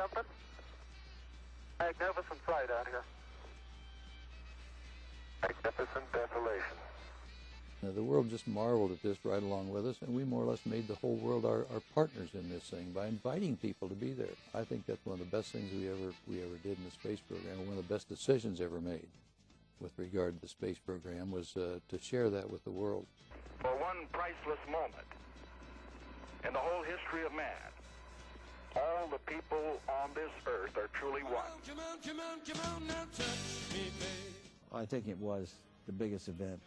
something? Magnificent sight out here. Magnificent desolation. The world just marveled at this right along with us, and we more or less made the whole world our partners in this thing by inviting people to be there. I think that's one of the best things we ever did in the space program, and one of the best decisions ever made with regard to the space program was to share that with the world. For one priceless moment in the whole history of man, all the people on this earth are truly one. Come on, now touch me, babe. I think it was the biggest event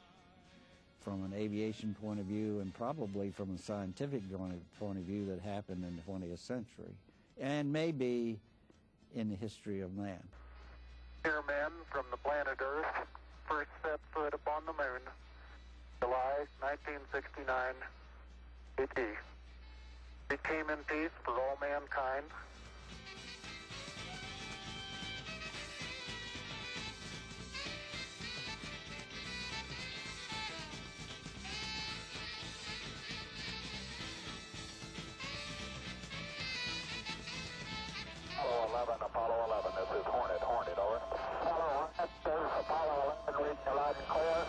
from an aviation point of view and probably from a scientific point of view that happened in the 20th century and maybe in the history of man. Here, men from the planet Earth first set foot upon the moon, July 1969 AD. It came in peace for all mankind. Apollo 11, this is Hornet, over. Apollo, this is Apollo 11, reading you loud and clear.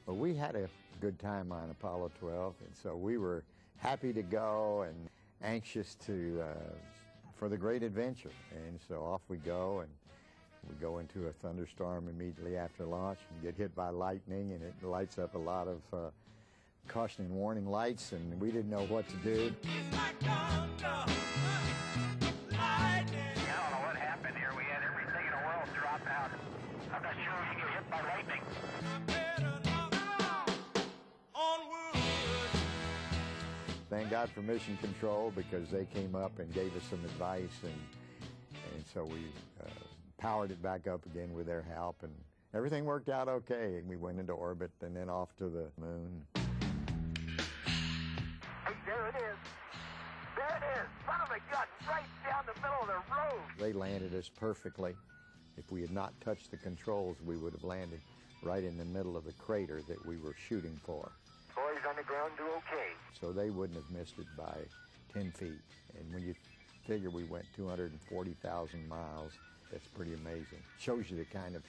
Well, we had a good time on Apollo 12, and so we were happy to go and anxious to for the great adventure. And so off we go, and we go into a thunderstorm immediately after launch and get hit by lightning, and it lights up a lot of caution and warning lights, and we didn't know what to do. I don't know what happened here. We had everything in the world drop out. I'm not sure we can get hit by lightning. Thank God for Mission Control, because they came up and gave us some advice, and so we powered it back up again with their help, and everything worked out okay, and we went into orbit and then off to the moon. Hey, there it is. There it is. Son of a gun, right down the middle of the road. They landed us perfectly. If we had not touched the controls, we would have landed right in the middle of the crater that we were shooting for. Boys on the ground do okay. So they wouldn't have missed it by 10 feet. And when you figure we went 240,000 miles, that's pretty amazing. Shows you the kind of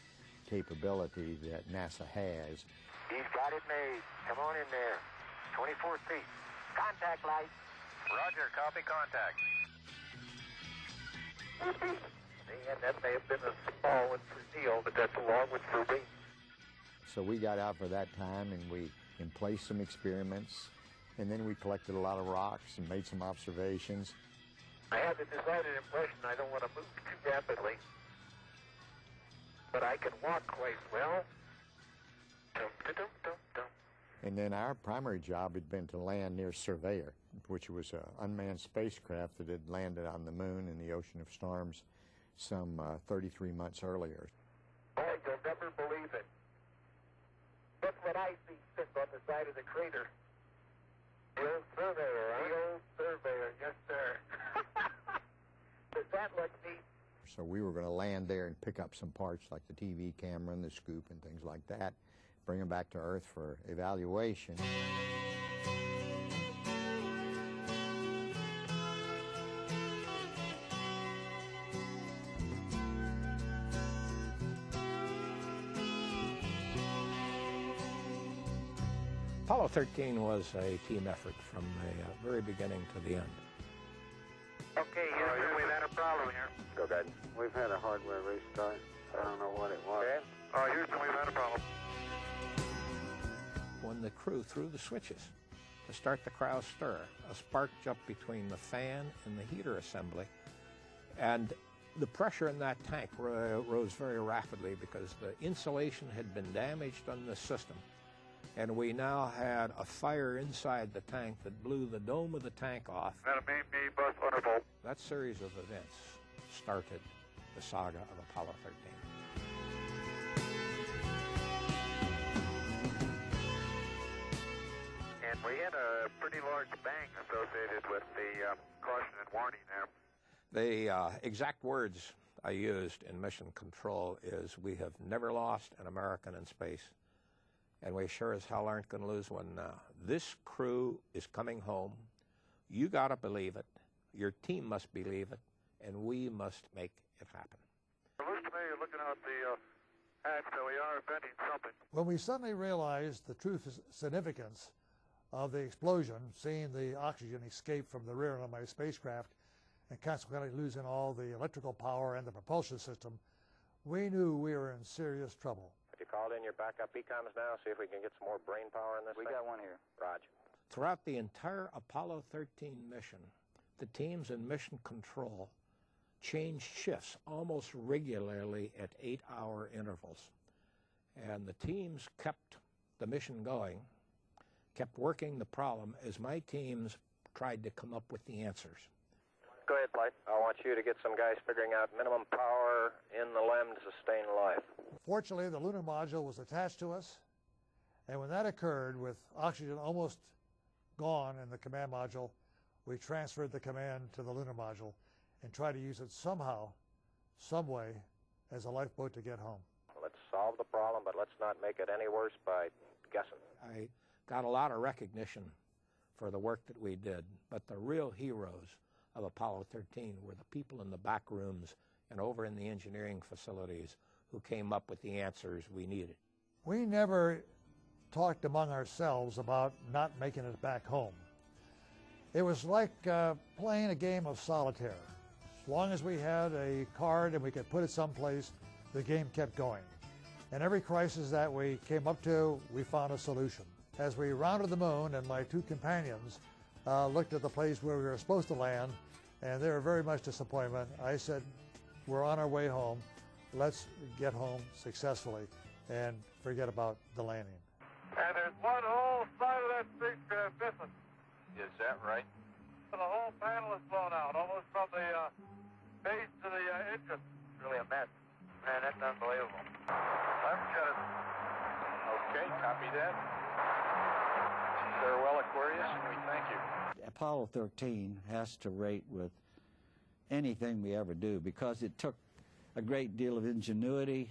capability that NASA has. He's got it made. Come on in there. 24 feet. Contact light. Roger, copy contact. And that may have been a small one for Neil, but that's a long one for me. So we got out for that time, and we placed some experiments, and then we collected a lot of rocks and made some observations. I have the decided impression I don't want to move too rapidly, but I can walk quite well. And then our primary job had been to land near Surveyor, which was an unmanned spacecraft that had landed on the moon in the Ocean of Storms some 33 months earlier. Boy, you'll never believe it. Look what I see sitting on the side of the crater. The old surveyor, huh? The old surveyor, yes, sir. Does that look neat? So we were going to land there and pick up some parts like the TV camera and the scoop and things like that, bring them back to Earth for evaluation. Apollo 13 was a team effort from the very beginning to the end. Okay, Houston, we've had a problem here. Go ahead. We've had a hardware restart. I don't know what it was. Okay. Houston, we've had a problem. When the crew threw the switches to start the crowd stir, a spark jumped between the fan and the heater assembly, and the pressure in that tank rose very rapidly because the insulation had been damaged on the system. And we now had a fire inside the tank that blew the dome of the tank off. That'll be me, bus wonderful. That series of events started the saga of Apollo 13. And we had a pretty large bang associated with the caution and warning there. The exact words I used in mission control is, we have never lost an American in space, and we sure as hell aren't going to lose one now. This crew is coming home. You got to believe it. Your team must believe it, and we must make it happen. It looks to me, looking out the hatch, that we are inventing something. When we suddenly realized the true significance of the explosion, seeing the oxygen escape from the rear of my spacecraft and consequently losing all the electrical power and the propulsion system, we knew we were in serious trouble. Have you called in your backup econs now, see if we can get some more brain power in this thing? We got one here. Roger. Throughout the entire Apollo 13 mission, the teams in mission control changed shifts almost regularly at 8-hour intervals. And the teams kept the mission going, kept working the problem as my teams tried to come up with the answers. Go ahead, Blight. I want you to get some guys figuring out minimum power in the LEM to sustain life. Fortunately, the lunar module was attached to us, and when that occurred, with oxygen almost gone in the command module, we transferred the command to the lunar module and tried to use it somehow, some way, as a lifeboat to get home. Let's solve the problem, but let's not make it any worse by guessing. I got a lot of recognition for the work that we did, but the real heroes of Apollo 13 were the people in the back rooms and over in the engineering facilities who came up with the answers we needed. We never talked among ourselves about not making it back home. It was like playing a game of solitaire. As long as we had a card and we could put it someplace, the game kept going. And every crisis that we came up to, we found a solution. As we rounded the moon, and my two companions looked at the place where we were supposed to land, and they were very much disappointed. I said, we're on our way home. Let's get home successfully and forget about the landing. And there's one whole side of that spacecraft missing. Is that right? The whole panel is blown out, almost from the base to the engine. Really a mess. Man, that's unbelievable. I've got it. Okay, copy that. Farewell, Aquarius, and we thank you. Apollo 13 has to rate with anything we ever do, because it took a great deal of ingenuity,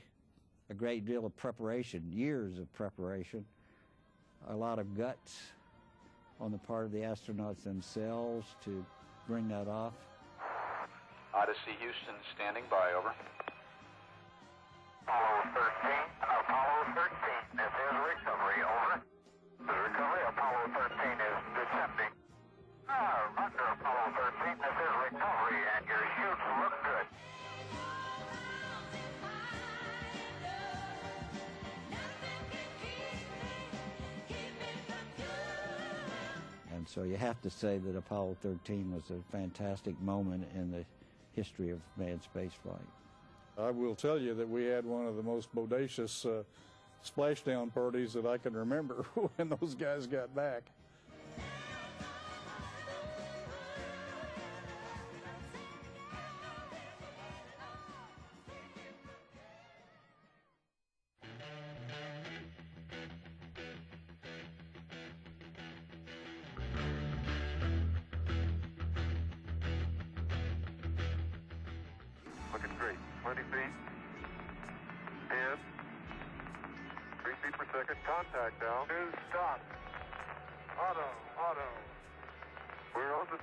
a great deal of preparation, years of preparation, a lot of guts on the part of the astronauts themselves to bring that off. Odyssey Houston standing by, over. Apollo 13, this is recovery, over. The recovery, Apollo 13 is descending. Under Apollo 13, this is recovery, and your chutes look good. And so you have to say that Apollo 13 was a fantastic moment in the history of manned spaceflight. I will tell you that we had one of the most bodacious splashdown parties that I can remember when those guys got back. Looking great. 20 feet. 10. 3 feet per second. Contact down. 2, stop. Auto. We're on the